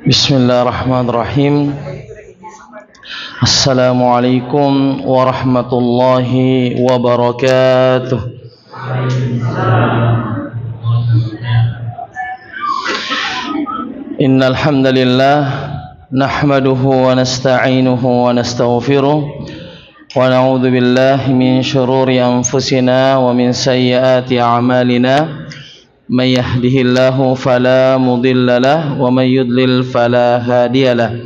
Bismillahirrahmanirrahim. Assalamualaikum warahmatullahi wabarakatuh. Innal hamdalillah nahmaduhu wa nasta'inuhu wa nastaghfiruh wa na'udzu billahi min shururi anfusina wa min sayyiati a'malina. May yahdihillahu fala mudilla lahu wa may yudlil fala hadiya lahu.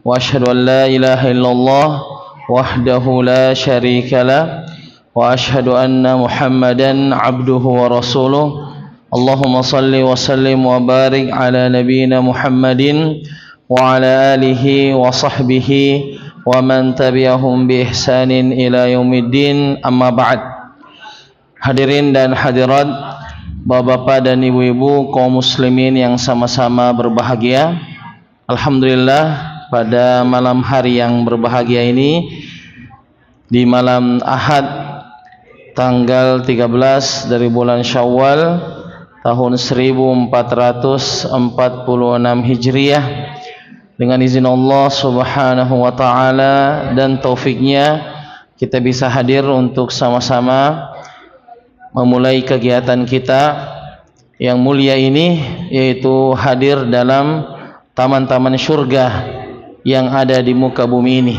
Wa asyhadu an la ilaha illallah wahdahu la syarika lahu wa asyhadu anna Muhammadan abduhu wa rasuluh. Allahumma salli wa sallim wa barik ala nabiyyina Muhammadin wa ala alihi wa sahbihi wa man tabi'ahum bi ihsanin ila yaumiddin. Amma ba'd. Hadirin dan hadirat, Bapak-bapak dan ibu-ibu kaum muslimin yang sama-sama berbahagia, alhamdulillah pada malam hari yang berbahagia ini, di malam Ahad tanggal 13 dari bulan Syawal tahun 1446 Hijriah, dengan izin Allah Subhanahu wa taala dan taufiknya, kita bisa hadir untuk sama-sama memulai kegiatan kita yang mulia ini, yaitu hadir dalam taman-taman surga yang ada di muka bumi ini.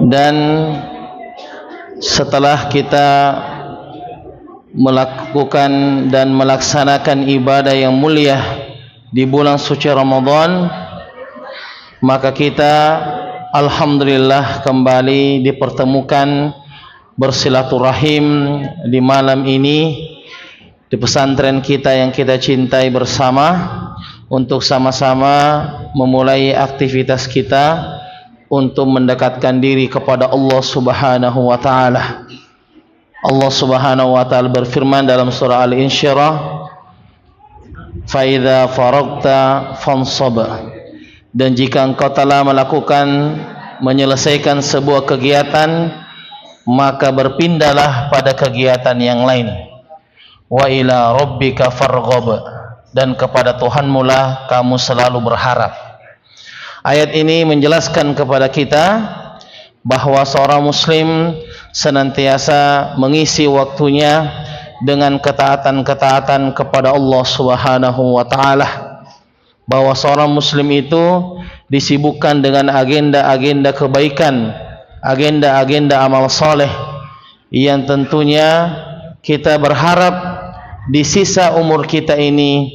Dan setelah kita melakukan dan melaksanakan ibadah yang mulia di bulan suci Ramadan, maka kita alhamdulillah kembali dipertemukan bersilaturahim di malam ini di pesantren kita yang kita cintai bersama, untuk sama-sama memulai aktivitas kita untuk mendekatkan diri kepada Allah Subhanahu wa taala. Allah Subhanahu wa taala berfirman dalam surah Al-Insyirah, "Fa idza faragta fansab." Dan jika engkau telah menyelesaikan sebuah kegiatan, maka berpindahlah pada kegiatan yang lain. Wa ila rabbika farghab, dan kepada Tuhanmu lah kamu selalu berharap. Ayat ini menjelaskan kepada kita bahwa seorang muslim senantiasa mengisi waktunya dengan ketaatan-ketaatan kepada Allah Subhanahu wa taala. Bahwa seorang muslim itu disibukkan dengan agenda-agenda kebaikan, agenda-agenda amal soleh, yang tentunya kita berharap di sisa umur kita ini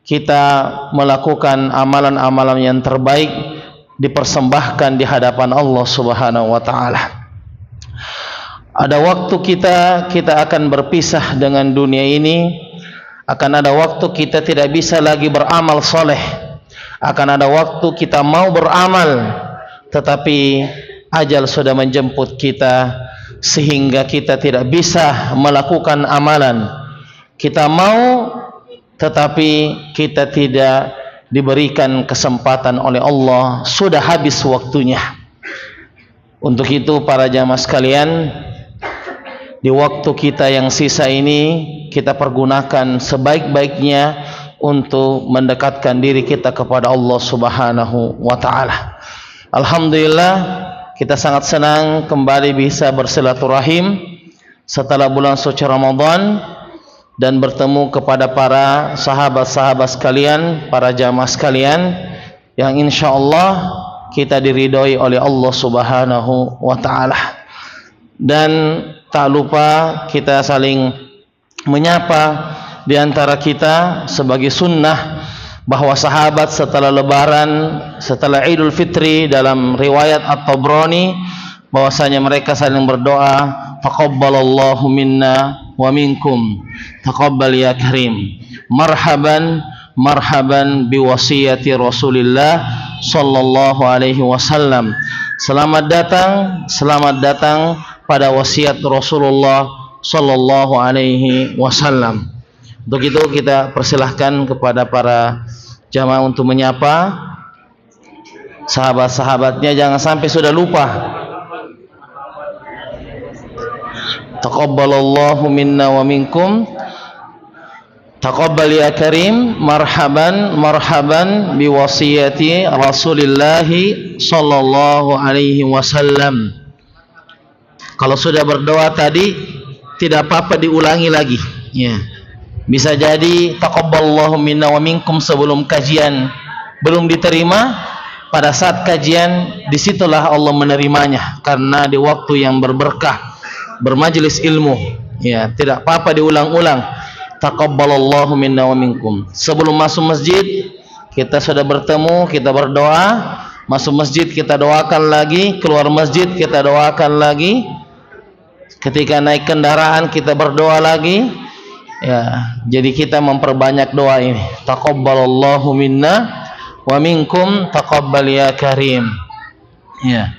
kita melakukan amalan-amalan yang terbaik, dipersembahkan di hadapan Allah Subhanahu wa taala. Ada waktu kita akan berpisah dengan dunia ini, akan ada waktu kita tidak bisa lagi beramal soleh, akan ada waktu kita mau beramal tetapi ajal sudah menjemput kita sehingga kita tidak bisa melakukan amalan. Kita mau tetapi kita tidak diberikan kesempatan oleh Allah, sudah habis waktunya. Untuk itu para jamaah sekalian, di waktu kita yang sisa ini kita pergunakan sebaik-baiknya untuk mendekatkan diri kita kepada Allah Subhanahu wa taala. Alhamdulillah, kita sangat senang kembali bisa bersilaturahim setelah bulan suci Ramadan dan bertemu kepada para sahabat-sahabat sekalian, para jamaah sekalian yang insyaallah kita diridhoi oleh Allah Subhanahu wa taala. Dan tak lupa kita saling menyapa di antara kita sebagai sunnah, bahwa sahabat setelah lebaran, setelah Idul Fitri, dalam riwayat At-Tabrani bahwasanya mereka saling berdoa, taqabbalallahu minna wa minkum, taqabbal ya karim, marhaban marhaban biwasiyati Rasulillah sallallahu alaihi wasallam. Selamat datang pada wasiat Rasulullah sallallahu alaihi wasallam. Untuk itu kita persilahkan kepada para jamaah untuk menyapa sahabat-sahabatnya, jangan sampai sudah lupa. Taqabbalallahu minna wa minkum Taqabbal ya karim, marhaban marhaban biwasiyati Rasulillah sallallahu alaihi wasallam. Kalau sudah berdoa tadi tidak apa-apa diulangi lagi, ya. Bisa jadi taqabbalallahu minna wa minkum sebelum kajian belum diterima, pada saat kajian disitulah Allah menerimanya karena di waktu yang berberkah bermajelis ilmu, ya. Tidak apa-apa diulang-ulang. Taqabbalallahu minna wa minkum. Sebelum masuk masjid kita sudah bertemu, kita berdoa. Masuk masjid kita doakan lagi, keluar masjid kita doakan lagi. Ketika naik kendaraan kita berdoa lagi, ya. Jadi kita memperbanyak doa ini. Taqabbalallahu minna wa minkum, taqabbal ya karim, ya.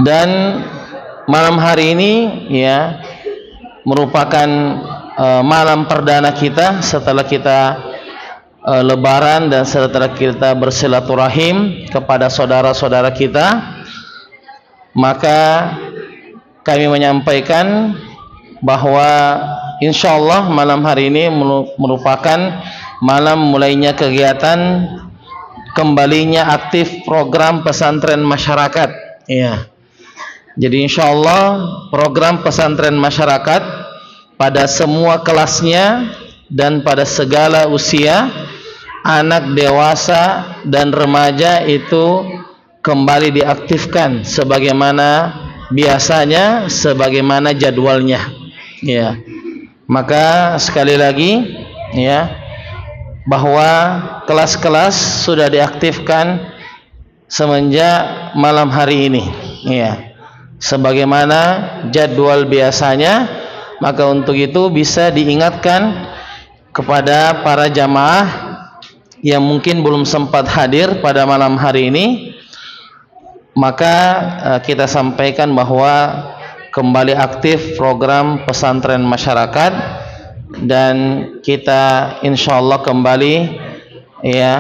Dan malam hari ini, ya, merupakan malam perdana kita setelah kita lebaran dan setelah kita bersilaturahim kepada saudara-saudara kita. Maka kami menyampaikan bahwa insyaallah malam hari ini merupakan malam mulainya kegiatan kembalinya aktif program pesantren masyarakat, ya. Jadi insyaallah program pesantren masyarakat pada semua kelasnya dan pada segala usia, anak, dewasa dan remaja itu kembali diaktifkan sebagaimana biasanya, sebagaimana jadwalnya, ya. Maka sekali lagi, ya, bahwa kelas-kelas sudah diaktifkan semenjak malam hari ini, ya, sebagaimana jadwal biasanya. Maka untuk itu bisa diingatkan kepada para jamaah yang mungkin belum sempat hadir pada malam hari ini, maka kita sampaikan bahwa kembali aktif program pesantren masyarakat dan kita insyaallah kembali, ya,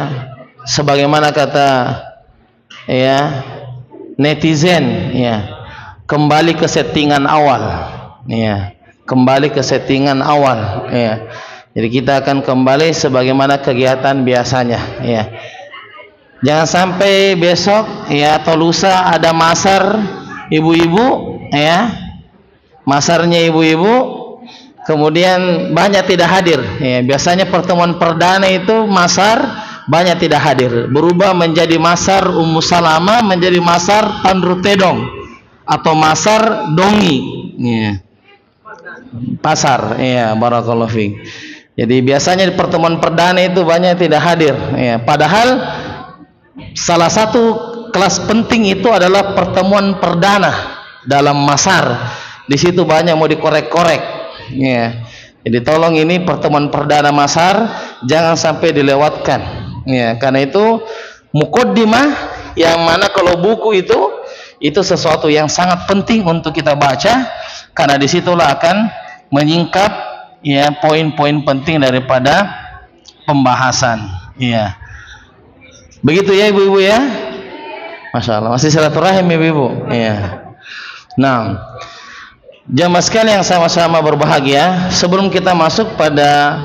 sebagaimana kata, ya, netizen, ya, kembali ke settingan awal, ya, kembali ke settingan awal, ya. Jadi kita akan kembali sebagaimana kegiatan biasanya, ya. Jangan sampai besok, ya, atau lusa ada masar ibu-ibu, ya, masarnya ibu-ibu, kemudian banyak tidak hadir, ya. Biasanya pertemuan perdana itu masar banyak tidak hadir, berubah menjadi masar Ummu Salamah, menjadi masar Tandru Tedong atau masar Dongi, ya. Pasar, ya, barakallahu fiik. Jadi biasanya di pertemuan perdana itu banyak tidak hadir, ya. Padahal salah satu kelas penting itu adalah pertemuan perdana dalam masar. Di situ banyak mau dikorek-korek, ya. Jadi tolong ini pertemuan perdana masar jangan sampai dilewatkan, ya. Karena itu muqaddimah yang mana kalau buku itu sesuatu yang sangat penting untuk kita baca, karena disitulah akan menyingkap, ya, poin-poin penting daripada pembahasan, ya. Begitu ya ibu-ibu, ya. Masya Allah, masih silaturahim ibu-ibu, ya. Nah, jamaah sekalian yang sama-sama berbahagia, sebelum kita masuk pada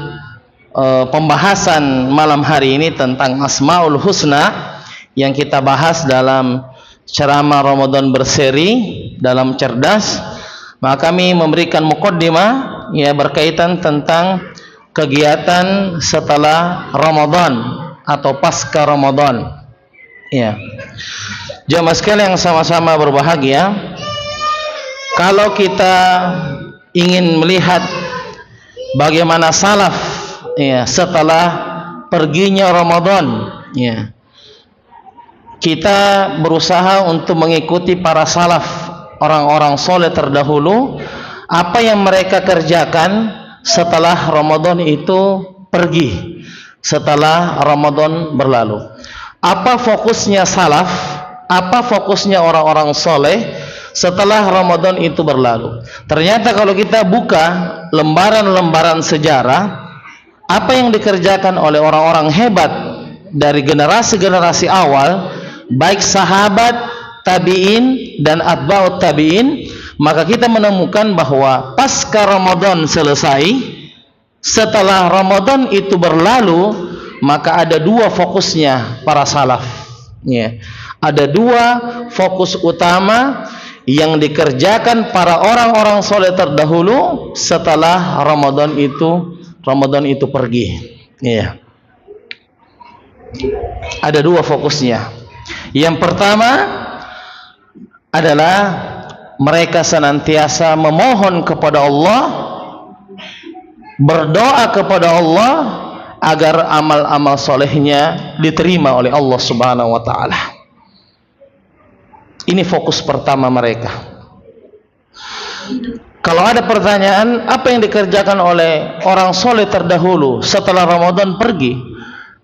pembahasan malam hari ini tentang Asmaul Husna yang kita bahas dalam ceramah Ramadan berseri dalam cerdas, maka kami memberikan muqaddimah, ya, berkaitan tentang kegiatan setelah Ramadan atau pasca Ramadan, ya. Jamaah sekalian yang sama-sama berbahagia, kalau kita ingin melihat bagaimana salaf, ya, setelah perginya Ramadan, ya, kita berusaha untuk mengikuti para salaf, orang-orang soleh terdahulu, apa yang mereka kerjakan setelah Ramadan itu pergi, setelah Ramadan berlalu. Apa fokusnya salaf, apa fokusnya orang-orang soleh setelah Ramadan itu berlalu. Ternyata kalau kita buka lembaran-lembaran sejarah, apa yang dikerjakan oleh orang-orang hebat dari generasi-generasi awal, baik sahabat, tabi'in dan atba'ut tabi'in, maka kita menemukan bahwa pasca Ramadan selesai, setelah Ramadan itu berlalu, maka ada dua fokusnya para salaf. Ya. Ada dua fokus utama yang dikerjakan para orang-orang soleh terdahulu setelah Ramadan itu pergi. Ya. Ada dua fokusnya. Yang pertama adalah mereka senantiasa memohon kepada Allah, berdoa kepada Allah agar amal-amal solehnya diterima oleh Allah Subhanahu wa ta'ala. Ini fokus pertama mereka. Kalau ada pertanyaan, apa yang dikerjakan oleh orang soleh terdahulu setelah Ramadan pergi?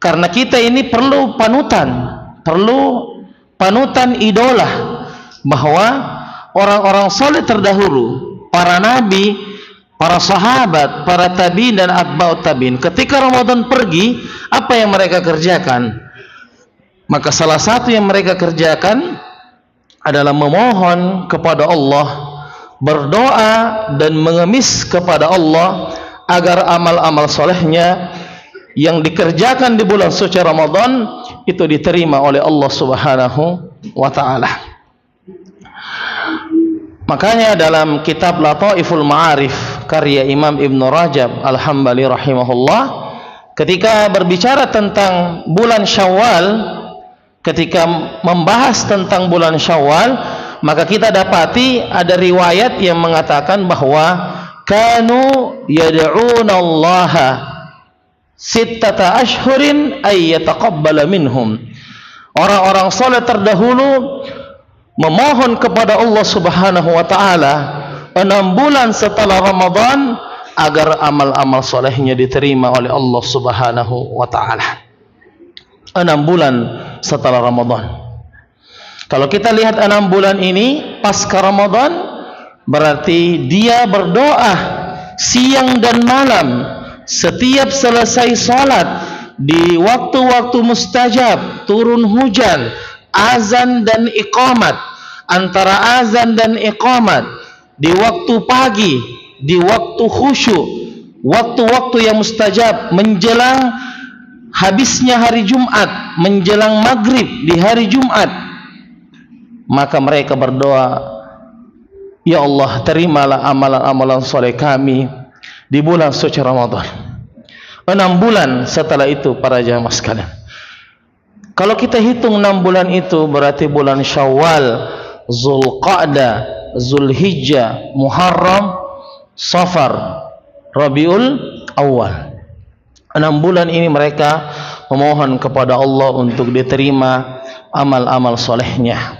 Karena kita ini perlu panutan idola, bahwa orang-orang soleh terdahulu, para nabi, para sahabat, para tabi'in dan atba'ut tabi'in, ketika Ramadan pergi, apa yang mereka kerjakan? Maka salah satu yang mereka kerjakan adalah memohon kepada Allah, berdoa dan mengemis kepada Allah agar amal-amal solehnya yang dikerjakan di bulan suci Ramadan itu diterima oleh Allah Subhanahu wa ta'ala. Makanya dalam kitab Lataiful Ma'arif karya Imam Ibn Rajab Al-Hambali rahimahullah, ketika berbicara tentang bulan Syawal, ketika membahas tentang bulan Syawal, maka kita dapati ada riwayat yang mengatakan bahwa kanu yad'una Allah sittata ashhurin ay yataqabbala minhum. Orang-orang saleh terdahulu memohon kepada Allah Subhanahu wa taala 6 bulan setelah Ramadan agar amal-amal solehnya diterima oleh Allah Subhanahu wa taala. 6 bulan setelah Ramadan. Kalau kita lihat 6 bulan ini pasca Ramadan, berarti dia berdoa siang dan malam setiap selesai salat, di waktu-waktu mustajab, turun hujan, azan dan iqamat, antara azan dan iqamat, di waktu pagi, di waktu khusyuk, waktu-waktu yang mustajab, menjelang habisnya hari Jumat, menjelang maghrib di hari Jumat, maka mereka berdoa, ya Allah, terimalah amalan-amalan soleh kami di bulan suci Ramadan. 6 bulan setelah itu para jamaah sekalian, kalau kita hitung 6 bulan itu, berarti bulan Syawal, Zulqa'dah, Zulhijjah, Muharram, Safar, Rabiul Awal. 6 bulan ini mereka memohon kepada Allah untuk diterima amal-amal solehnya.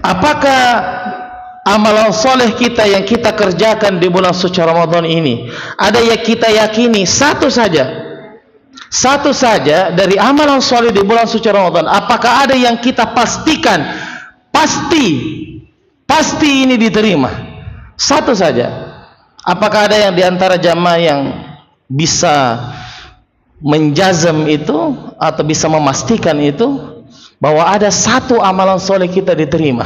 Apakah amalan soleh kita yang kita kerjakan di bulan suci Ramadan ini ada yang kita yakini satu saja dari amalan soleh di bulan suci Ramadan? Apakah ada yang kita pastikan pasti ini diterima? Satu saja. Apakah ada yang diantara jamaah yang bisa menjazam itu atau bisa memastikan itu bahwa ada satu amalan soleh kita diterima?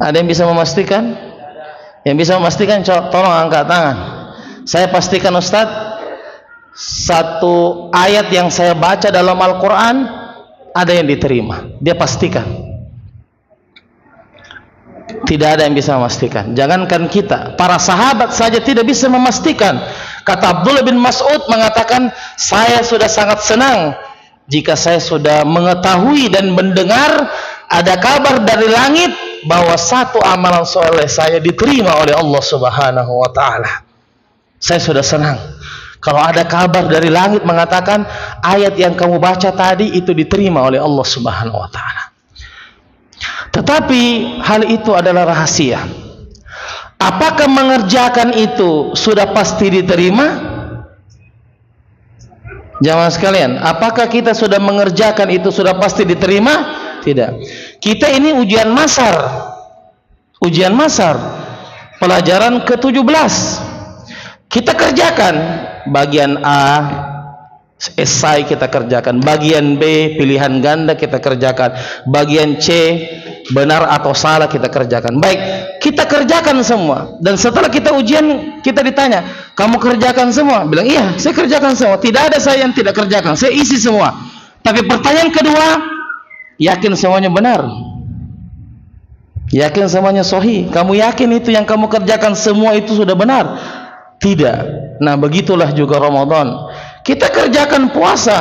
Ada yang bisa memastikan? Yang bisa memastikan tolong angkat tangan. Saya pastikan Ustaz, satu ayat yang saya baca dalam Al-Quran ada yang diterima. Dia pastikan. Tidak ada yang bisa memastikan. Jangankan kita, para sahabat saja tidak bisa memastikan. Kata Abdullah bin Mas'ud mengatakan, saya sudah sangat senang jika saya sudah mengetahui dan mendengar ada kabar dari langit bahwa satu amalan soleh saya diterima oleh Allah Subhanahu wa ta'ala. Saya sudah senang kalau ada kabar dari langit mengatakan ayat yang kamu baca tadi itu diterima oleh Allah Subhanahu wa ta'ala. Tetapi hal itu adalah rahasia. Apakah mengerjakan itu sudah pasti diterima? Jamaah sekalian, apakah kita sudah mengerjakan itu sudah pasti diterima? Tidak. Kita ini ujian masar. Pelajaran ke-17. Kita kerjakan bagian A, esai kita kerjakan, bagian B pilihan ganda kita kerjakan, bagian C benar atau salah kita kerjakan. Baik, kita kerjakan semua, dan setelah kita ujian kita ditanya, kamu kerjakan semua? Bilang iya, saya kerjakan semua, tidak ada saya yang tidak kerjakan, saya isi semua. Tapi pertanyaan kedua, yakin semuanya benar? Yakin semuanya sahih? Kamu yakin itu yang kamu kerjakan semua itu sudah benar? Tidak. Nah, begitulah juga Ramadan. Kita kerjakan puasa,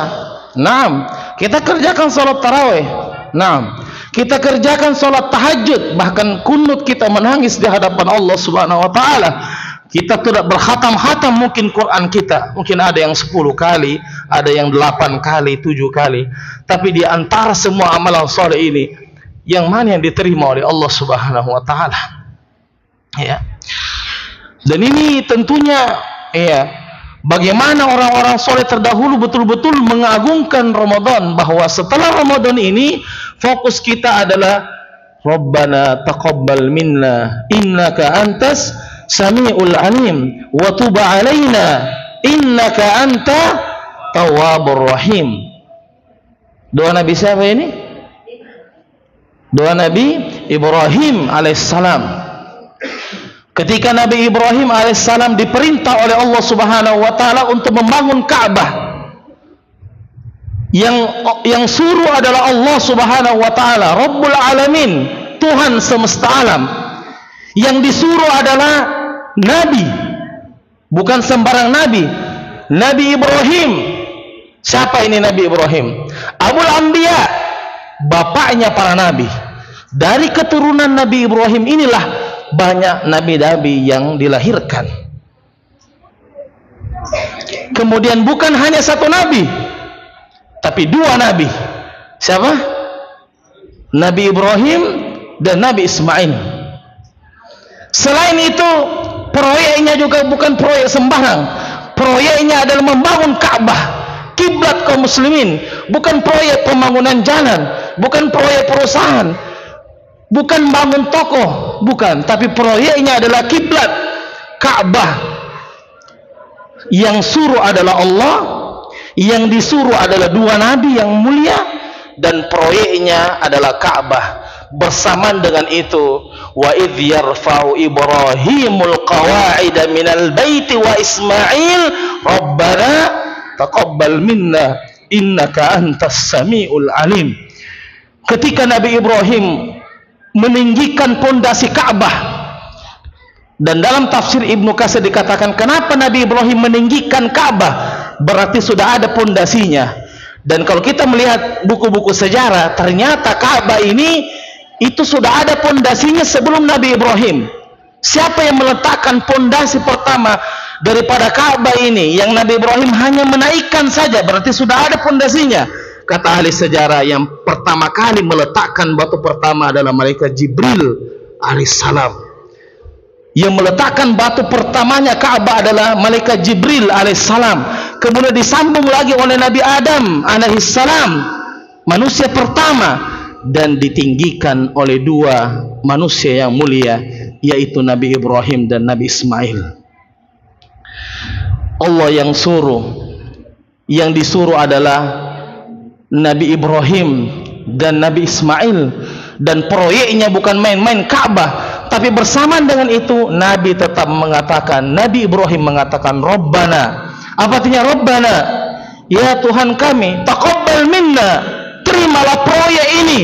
naam. Kita kerjakan salat tarawih, naam. Kita kerjakan salat tahajud, bahkan kunut kita menangis di hadapan Allah Subhanahu wa taala. Kita tidak berkhatam-khatam mungkin Quran kita, mungkin ada yang 10 kali, ada yang 8 kali, 7 kali. Tapi di antara semua amalan saleh ini, yang mana yang diterima oleh Allah Subhanahu wa taala? Ya. Dan ini tentunya ya, bagaimana orang-orang soleh terdahulu betul-betul mengagungkan Ramadan, bahwa setelah Ramadan ini fokus kita adalah Rabbana taqabbal minna innaka antas sami'ul alim wa tub alaina innaka anta tawwabur rahim. Doa Nabi siapa ini? Doa Nabi Ibrahim alaihissalam. Ketika Nabi Ibrahim alaihissalam diperintah oleh Allah Subhanahu wa taala untuk membangun Ka'bah, yang suruh adalah Allah Subhanahu wa taala, Rabbul Alamin, Tuhan semesta alam. Yang disuruh adalah nabi, bukan sembarang nabi, Nabi Ibrahim. Siapa ini Nabi Ibrahim? Abul Anbiya, bapaknya para nabi. Dari keturunan Nabi Ibrahim inilah banyak nabi-nabi yang dilahirkan. Kemudian bukan hanya satu nabi, tapi 2 nabi. Siapa? Nabi Ibrahim dan Nabi Ismail. Selain itu, proyeknya juga bukan proyek sembarang. Proyeknya adalah membangun Ka'bah, kiblat kaum muslimin. Bukan proyek pembangunan jalan, bukan proyek perusahaan, bukan bangun toko, bukan, tapi proyeknya adalah kiblat Ka'bah. Yang suruh adalah Allah, yang disuruh adalah 2 nabi yang mulia, dan proyeknya adalah Ka'bah. Bersamaan dengan itu, wa idh yarfa'u Ibrahimul qawa'ida minal baiti wa Ismail Rabbana taqabbal minna innaka antas sami'ul alim. Ketika Nabi Ibrahim meninggikan pondasi Ka'bah, dan dalam tafsir Ibnu Katsir dikatakan kenapa Nabi Ibrahim meninggikan Ka'bah, berarti sudah ada pondasinya. Dan kalau kita melihat buku-buku sejarah, ternyata Ka'bah ini itu sudah ada pondasinya sebelum Nabi Ibrahim. Siapa yang meletakkan pondasi pertama daripada Ka'bah ini? Yang Nabi Ibrahim hanya menaikkan saja, berarti sudah ada pondasinya. Kata ahli sejarah, yang pertama kali meletakkan batu pertama adalah malaikat Jibril alaihissalam. Yang meletakkan batu pertamanya Ka'bah adalah malaikat Jibril alaihissalam. Kemudian disambung lagi oleh Nabi Adam alaihissalam, manusia pertama, dan ditinggikan oleh 2 manusia yang mulia, yaitu Nabi Ibrahim dan Nabi Ismail. Allah yang suruh, yang disuruh adalah Nabi Ibrahim dan Nabi Ismail, dan proyeknya bukan main-main Ka'bah. Tapi bersamaan dengan itu, Nabi tetap mengatakan, Nabi Ibrahim mengatakan Rabbana. Apa artinya Rabbana? Ya Tuhan kami, taqabbal minna, terimalah proyek ini.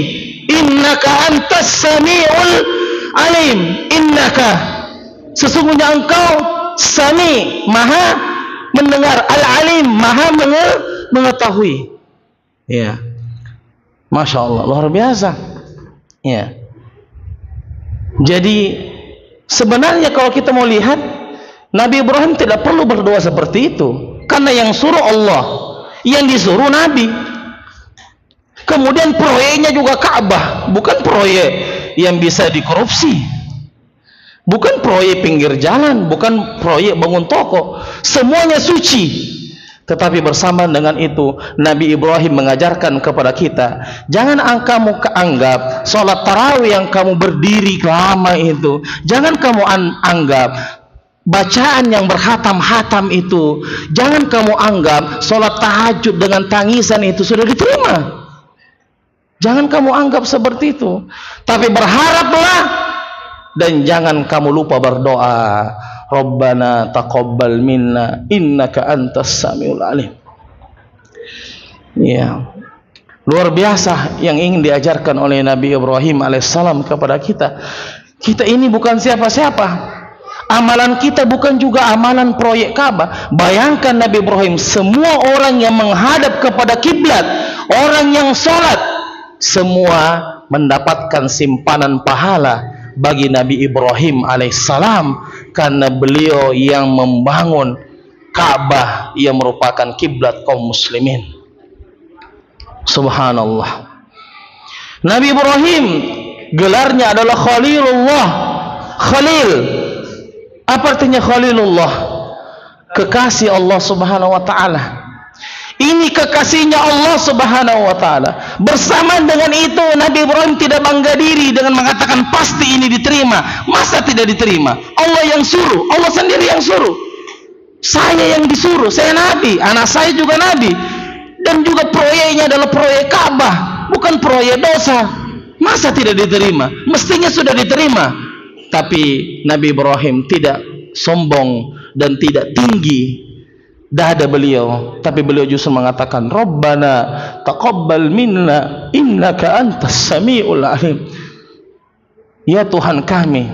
Innaka antas sami'ul alim. Innaka, sesungguhnya engkau sami, maha mendengar, al-alim, maha mengetahui. Ya, Masya Allah, luar biasa. Ya. Jadi sebenarnya kalau kita mau lihat, Nabi Ibrahim tidak perlu berdoa seperti itu, karena yang suruh Allah, yang disuruh Nabi. Kemudian proyeknya juga Ka'bah, bukan proyek yang bisa dikorupsi, bukan proyek pinggir jalan, bukan proyek bangun toko, semuanya suci. Tetapi bersamaan dengan itu, Nabi Ibrahim mengajarkan kepada kita, jangan kamu anggap sholat tarawih yang kamu berdiri lama itu, jangan kamu anggap bacaan yang berhatam-hatam itu, jangan kamu anggap sholat tahajud dengan tangisan itu sudah diterima. Jangan kamu anggap seperti itu. Tapi berharaplah, dan jangan kamu lupa berdoa, Rabbana taqabbal minna innaka antas samiul alim. Ya, luar biasa yang ingin diajarkan oleh Nabi Ibrahim alaihissalam kepada kita. Kita ini bukan siapa-siapa. Amalan kita bukan juga amalan proyek Ka'bah. Bayangkan Nabi Ibrahim, semua orang yang menghadap kepada kiblat, orang yang sholat, semua mendapatkan simpanan pahala bagi Nabi Ibrahim alaihissalam, karena beliau yang membangun Ka'bah yang merupakan kiblat kaum muslimin. Subhanallah. Nabi Ibrahim gelarnya adalah Khalilullah. Khalil, apa artinya Khalilullah? Kekasih Allah Subhanahu wa taala. Ini kekasihnya Allah Subhanahu wa taala. Bersamaan dengan itu Nabi Ibrahim tidak bangga diri dengan mengatakan pasti ini diterima. Masa tidak diterima? Allah yang suruh, Allah sendiri yang suruh. Saya yang disuruh, saya nabi, anak saya juga nabi. Dan juga proyeknya adalah proyek Ka'bah, bukan proyek dosa. Masa tidak diterima? Mestinya sudah diterima. Tapi Nabi Ibrahim tidak sombong dan tidak tinggi dada beliau, tapi beliau justru mengatakan, Rabbana taqabbal minna innaka antas samiul alim. Ya Tuhan kami,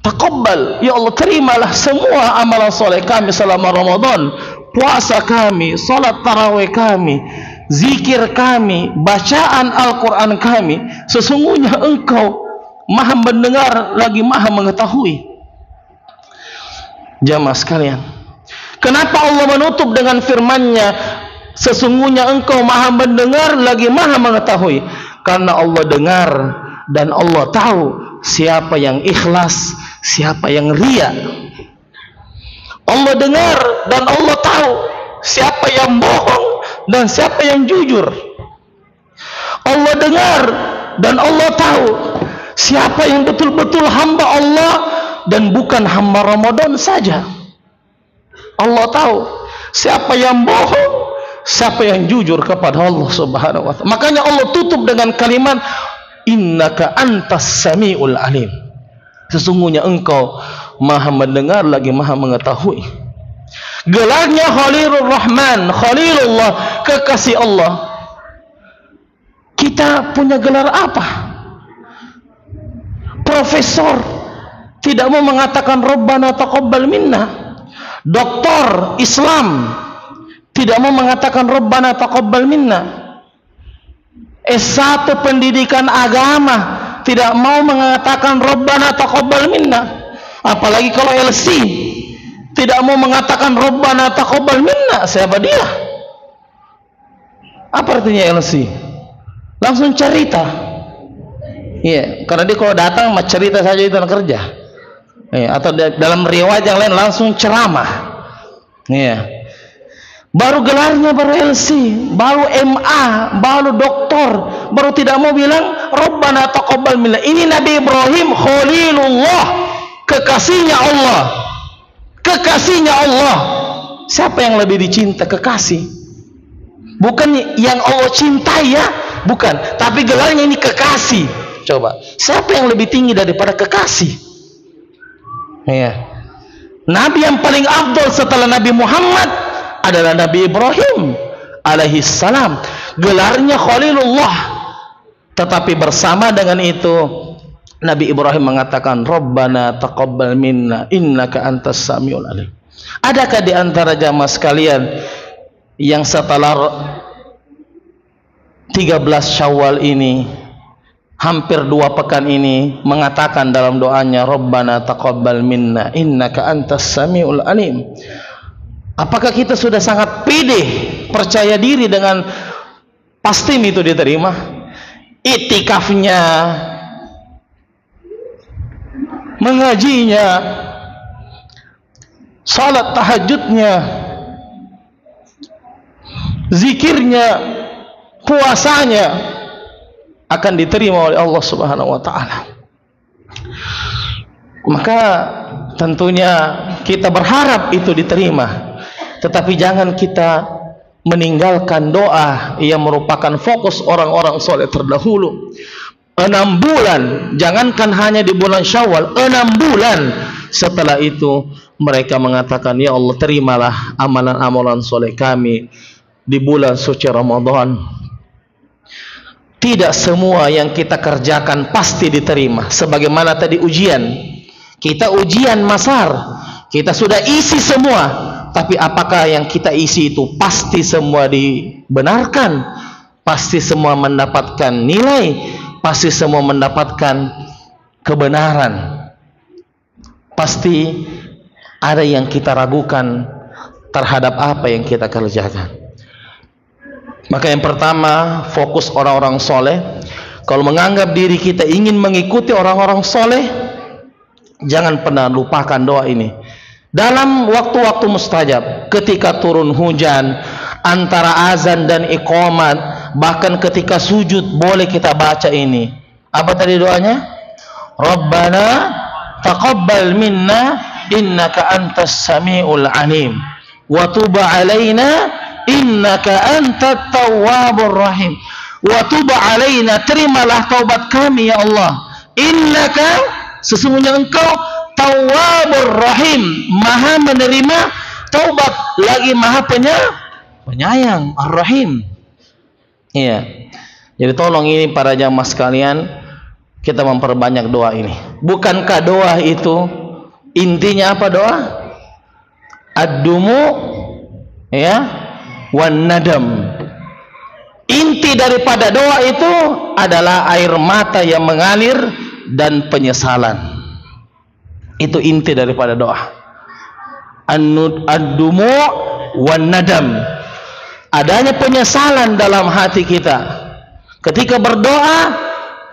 taqabbal, ya Allah, terimalah semua amalan soleh kami selama Ramadan, puasa kami, salat tarawih kami, zikir kami, bacaan Al-Quran kami. Sesungguhnya Engkau Maha mendengar lagi Maha mengetahui. Jamaah sekalian, kenapa Allah menutup dengan firman-Nya, sesungguhnya Engkau Maha mendengar lagi Maha mengetahui? Karena Allah dengar dan Allah tahu siapa yang ikhlas, siapa yang riya. Allah dengar dan Allah tahu siapa yang bohong dan siapa yang jujur. Allah dengar dan Allah tahu siapa yang betul-betul hamba Allah dan bukan hamba Ramadan saja. Allah tahu siapa yang bohong, siapa yang jujur kepada Allah Subhanahu wa taala. Makanya Allah tutup dengan kalimat innaka antas samiul alim. Sesungguhnya Engkau Maha mendengar lagi Maha mengetahui. Gelarnya Khalilur Rahman, Khalilullah, kekasih Allah. Kita punya gelar apa? Profesor tidak mau mengatakan Rabbana taqabbal minna. Doktor Islam tidak mau mengatakan Rabbana taqabbal minna. S1 pendidikan agama tidak mau mengatakan Rabbana taqabbal minna. Apalagi kalau LC tidak mau mengatakan Rabbana taqabbal minna. Siapa dia? Apa artinya LC? Langsung cerita. Iya, karena dia kalau datang mah cerita saja itu kerja. Iya, atau dalam riwayat yang lain langsung ceramah. Iya. Baru gelarnya baru LC, baru MA, baru doktor, baru tidak mau bilang Rabbana taqabbal minna. Ini Nabi Ibrahim Khalilullah, kekasihnya Allah. Kekasihnya Allah. Siapa yang lebih dicinta? Kekasih. Bukan yang Allah cintai ya, bukan. Tapi gelarnya ini kekasih. Coba, siapa yang lebih tinggi daripada kekasih? Ya. Nabi yang paling afdal setelah Nabi Muhammad adalah Nabi Ibrahim alaihi salam. Gelarnya Khalilullah. Tetapi bersama dengan itu Nabi Ibrahim mengatakan Rabbana taqabbal minna innaka antas samiul alim. Adakah di antara jamaah sekalian yang setelah 13 Syawal ini, hampir 2 pekan ini, mengatakan dalam doanya Rabbana taqabbal minna innaka antas samiul alim? Apakah kita sudah sangat pede, percaya diri dengan pasti itu diterima? Itikafnya, mengajinya, salat tahajudnya, zikirnya, puasanya akan diterima oleh Allah Subhanahu wa taala. Maka tentunya kita berharap itu diterima, tetapi jangan kita meninggalkan doa yang merupakan fokus orang-orang soleh terdahulu. 6 bulan, jangankan hanya di bulan Syawal, 6 bulan setelah itu mereka mengatakan, ya Allah, terimalah amalan-amalan soleh kami di bulan suci Ramadan. Tidak semua yang kita kerjakan pasti diterima. Sebagaimana tadi ujian, kita ujian masar, kita sudah isi semua, tapi apakah yang kita isi itu pasti semua dibenarkan? Pasti semua mendapatkan nilai? Pasti semua mendapatkan kebenaran? Pasti ada yang kita ragukan terhadap apa yang kita kerjakan. Maka yang pertama, fokus orang-orang soleh. Kalau menganggap diri kita ingin mengikuti orang-orang soleh, jangan pernah lupakan doa ini. Dalam waktu-waktu mustajab, ketika turun hujan, antara azan dan iqamat, bahkan ketika sujud boleh kita baca ini. Apa tadi doanya? Rabbana taqabbal minna innaka antas samiul alim wa tub alaina innaka antat tawwabur rahim. Wa tub alaina, terimalah taubat kami ya Allah. Innaka, sesungguhnya engkau tawwabur rahim, maha menerima taubat, lagi maha penyayang, ar-rahim. Iya. Jadi tolong ini para jamaah sekalian, kita memperbanyak doa ini. Bukankah doa itu intinya apa doa? Ad-dumu, ya, wan nadam. Inti daripada doa itu adalah air mata yang mengalir dan penyesalan. Itu inti daripada doa. Ad-dumu wan nadam. Adanya penyesalan dalam hati kita ketika berdoa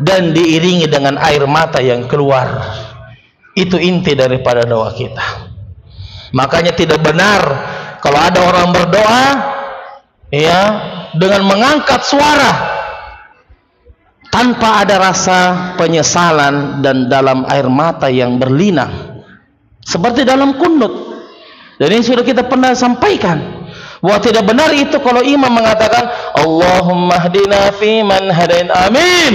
dan diiringi dengan air mata yang keluar. Itu inti daripada doa kita. Makanya tidak benar kalau ada orang berdoa ya dengan mengangkat suara tanpa ada rasa penyesalan dan dalam air mata yang berlinang, seperti dalam kunut. Dan ini sudah kita pernah sampaikan bahwa tidak benar itu kalau imam mengatakan Allahumma hdina fi man hadain, amin.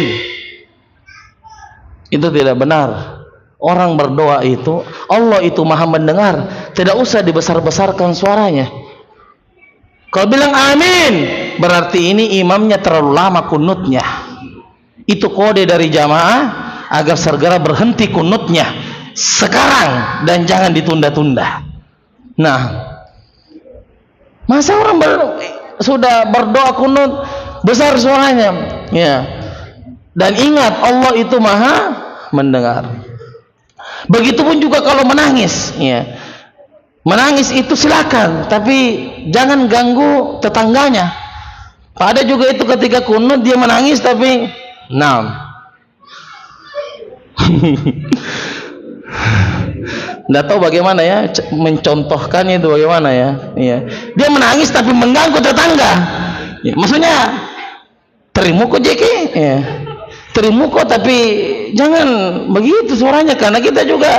Itu tidak benar. Orang berdoa itu, Allah itu maha mendengar, tidak usah dibesar-besarkan suaranya. Kalau bilang amin, berarti ini imamnya terlalu lama kunutnya. Itu kode dari jamaah agar segera berhenti kunutnya sekarang dan jangan ditunda-tunda. Nah, masa orang sudah berdoa kunut besar suaranya, ya. Dan ingat, Allah itu maha mendengar. Begitupun juga kalau menangis, ya. Menangis itu silakan, tapi jangan ganggu tetangganya. Ada juga itu ketika kunut dia menangis tapi nggak tahu bagaimana ya mencontohkannya itu bagaimana ya. Iya. Dia menangis tapi mengganggu tetangga. Ya, maksudnya terimu kok Jeki, ya. Terimu kok tapi jangan begitu suaranya karena kita juga,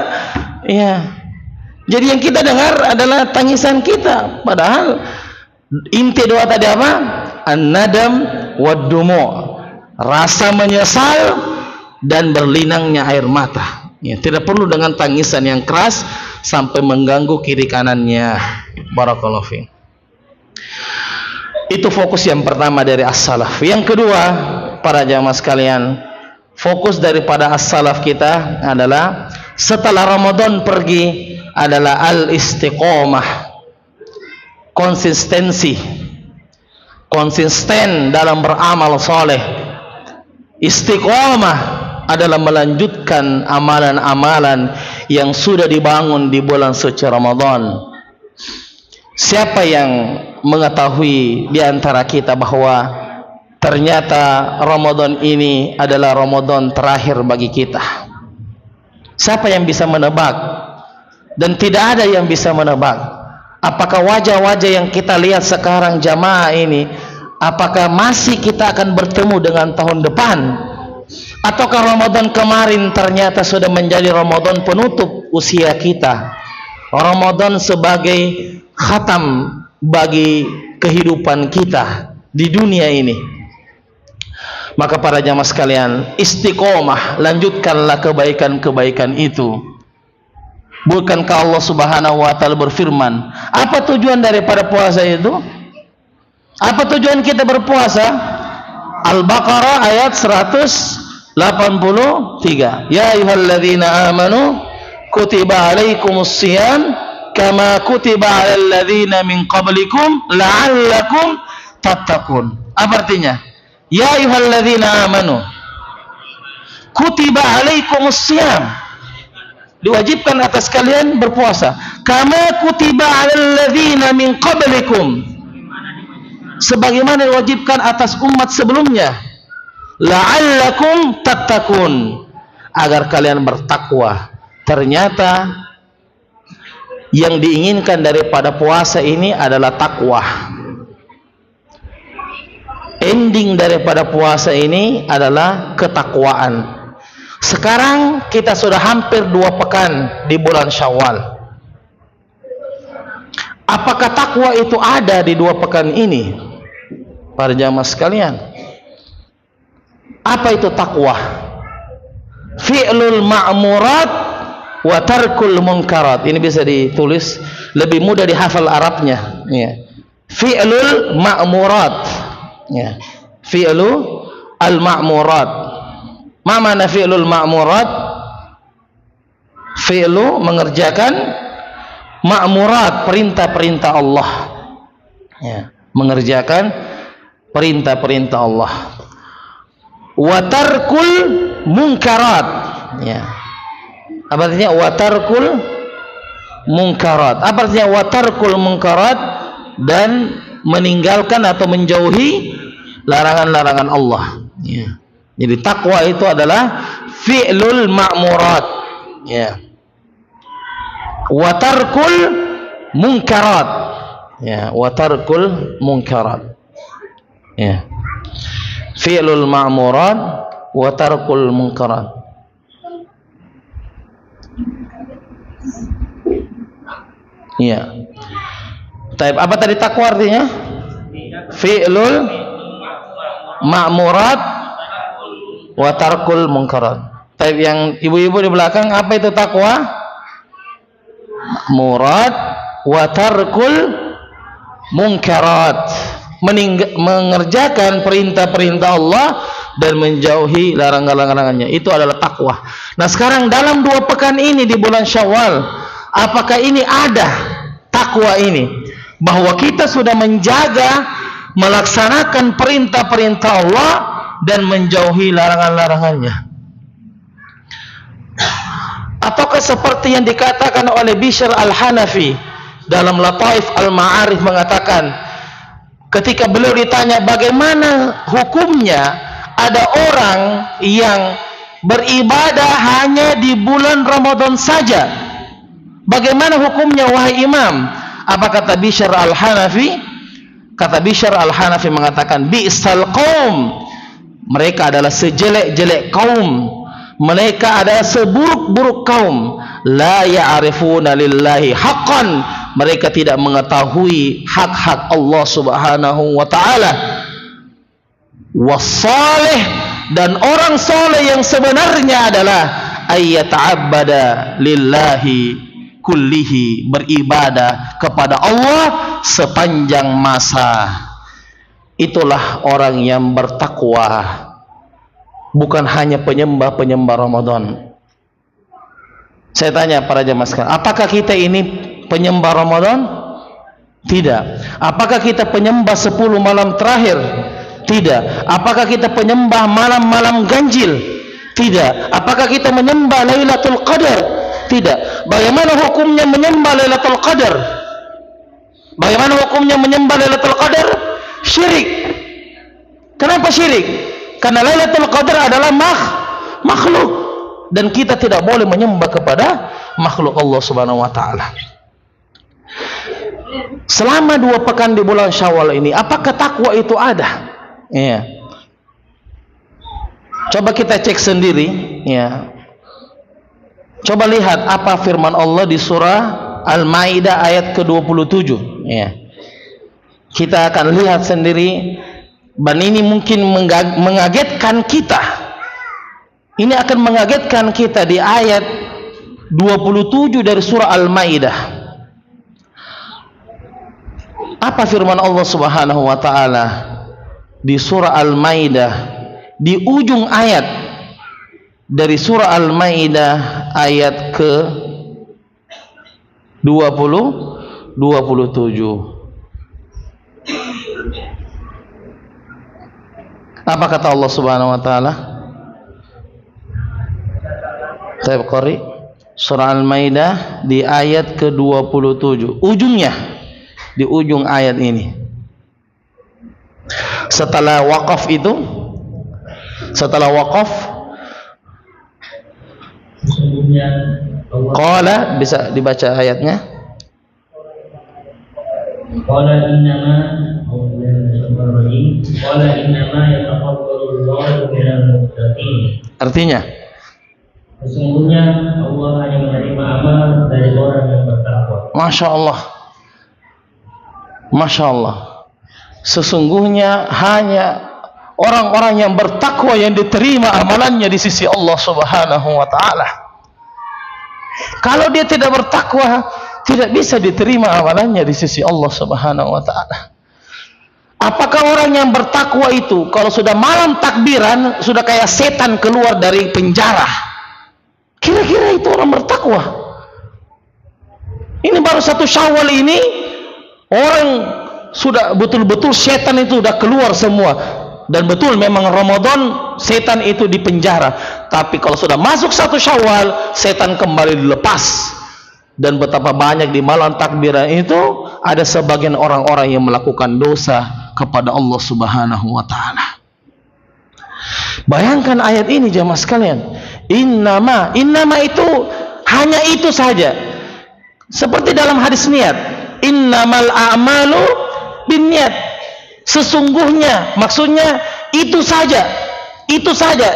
ya. Jadi yang kita dengar adalah tangisan kita. Padahal inti doa tadi apa? An-nadam wad-dumu, rasa menyesal dan berlinangnya air mata. Ya, tidak perlu dengan tangisan yang keras sampai mengganggu kiri kanannya. Barakallahu fiik. Itu fokus yang pertama dari as-salaf. Yang kedua, para jamaah sekalian, fokus daripada as-salaf kita adalah setelah Ramadan pergi adalah al-istiqomah, konsistensi, konsisten dalam beramal soleh. Istiqomah adalah melanjutkan amalan-amalan yang sudah dibangun di bulan suci Ramadan. Siapa yang mengetahui di antara kita bahwa ternyata Ramadan ini adalah Ramadan terakhir bagi kita? Siapa yang bisa menebak? Dan tidak ada yang bisa menebak apakah wajah-wajah yang kita lihat sekarang jamaah ini, apakah masih kita akan bertemu dengan tahun depan, ataukah Ramadan kemarin ternyata sudah menjadi Ramadan penutup usia kita, Ramadan sebagai khatam bagi kehidupan kita di dunia ini. Maka para jamaah sekalian, istiqomah, lanjutkanlah kebaikan-kebaikan itu. Bukankah Allah Subhanahu wa taala berfirman, apa tujuan daripada puasa itu? Apa tujuan kita berpuasa? Al-Baqarah ayat 183. Ya ayyuhalladzina amanu kutiba alaikumus shiyam kama kutiba alal ladzina min qablikum la'allakum tattaqun. Apa artinya? Ya ayyuhalladzina amanu kutiba alaikumus shiyam, diwajibkan atas kalian berpuasa, kama kutiba alal ladzina min qablikum, sebagaimana diwajibkan atas umat sebelumnya, la'allakum tattaqun, agar kalian bertakwa. Ternyata yang diinginkan daripada puasa ini adalah takwa. Ending daripada puasa ini adalah ketakwaan. Sekarang kita sudah hampir 2 pekan di bulan Syawal. Apakah takwa itu ada di 2 pekan ini? Para jamaah sekalian, apa itu takwa? Fi'lul ma'murat wa tarkul munkarat. Ini bisa ditulis, lebih mudah dihafal Arabnya, ya. Fi'lul ma'murat, ya. Fi'lu al-ma'murat. Ma mana fi'lul ma'murat? Fi'lu mengerjakan ma'murat, perintah-perintah Allah, ya. Mengerjakan perintah-perintah Allah. Wa tarkul munkarat, ya. Apa artinya wa tarkul munkarat? Apa artinya wa tarkul munkarat? Dan meninggalkan atau menjauhi larangan-larangan Allah, ya. Jadi takwa itu adalah fi'lul ma'murat, ya. Wa tarkul munkarat, ya. Wa tarkul munkarat, ya. Fi'lul ma'murat wa tarkul munkarat. Ya. Taib, apa tadi takwa artinya? Fi'lul ma'murat wa tarkul munkarat. Taib, yang ibu-ibu di belakang, apa itu takwa? Murad wa tarkul munkarat, mengerjakan perintah-perintah Allah dan menjauhi larangan-larangannya. Itu adalah takwa. Nah, sekarang dalam 2 pekan ini di bulan Syawal, apakah ini ada takwa ini? Bahwa kita sudah menjaga, melaksanakan perintah-perintah Allah dan menjauhi larangan-larangannya. Ataukah seperti yang dikatakan oleh Bishr al-Hanafi dalam Lataif al-Ma'arif, mengatakan ketika beliau ditanya bagaimana hukumnya ada orang yang beribadah hanya di bulan Ramadan saja, bagaimana hukumnya wahai imam? Apa kata Bishr al-Hanafi? Kata Bishr al-Hanafi mengatakan, bi'sal qaum, mereka adalah sejelek-jelek kaum, mereka adalah seburuk-buruk kaum, la ya'rifuna lillahi haqqan, mereka tidak mengetahui hak-hak Allah Subhanahu wa taala. Wassalih, dan orang soleh yang sebenarnya adalah ayyata'abbada lillahi kullihi, beribadah kepada Allah sepanjang masa. Itulah orang yang bertakwa, bukan hanya penyembah-penyembah Ramadan. Saya tanya para jamaah sekalian, apakah kita ini penyembah Ramadan? Tidak. Apakah kita penyembah 10 malam terakhir? Tidak. Apakah kita penyembah malam-malam ganjil? Tidak. Apakah kita menyembah Lailatul Qadar? Tidak. Bagaimana hukumnya menyembah Lailatul Qadar? Bagaimana hukumnya menyembah Lailatul Qadar? Syirik. Kenapa syirik? Karena Lailatul Qadar adalah makhluk, dan kita tidak boleh menyembah kepada makhluk Allah Subhanahu wa taala. Selama 2 pekan di bulan Syawal ini, apakah takwa itu ada? Ya. Coba kita cek sendiri, ya. Coba lihat apa firman Allah di surah Al-Maidah ayat ke-27. Ya. Kita akan lihat sendiri, dan ini mungkin mengagetkan kita. Ini akan mengagetkan kita di ayat 27 dari surah Al-Maidah. Apa firman Allah Subhanahu wa taala di surah Al-Maidah, di ujung ayat dari surah Al-Maidah ayat ke 27. Apa kata Allah Subhanahu wa taala? Taib qari surah Al-Maidah di ayat ke-27. Ujungnya di ujung ayat ini. Setelah waqaf itu, qala, bisa dibaca ayatnya. Qala innama yataqabbalullahu minal muttaqin. Artinya, sesungguhnya Allah hanya menerima amal dari orang yang bertakwa. Masya Allah, Masya Allah. Sesungguhnya hanya orang-orang yang bertakwa yang diterima amalannya di sisi Allah Subhanahu wa taala. Kalau dia tidak bertakwa, tidak bisa diterima amalannya di sisi Allah Subhanahu wa taala. Apakah orang yang bertakwa itu kalau sudah malam takbiran sudah kayak setan keluar dari penjara? Kira-kira itu orang bertakwa? Ini baru 1 Syawal ini orang sudah betul-betul setan itu sudah keluar semua. Dan betul memang Ramadan setan itu di penjara. Tapi kalau sudah masuk 1 Syawal, setan kembali dilepas. Dan betapa banyak di malam takbiran itu ada sebagian orang-orang yang melakukan dosa kepada Allah Subhanahu wa taala. Bayangkan ayat ini jemaah sekalian. Innama itu hanya itu saja. Seperti dalam hadis niat, innamal a'malu binniyat. Sesungguhnya, maksudnya itu saja,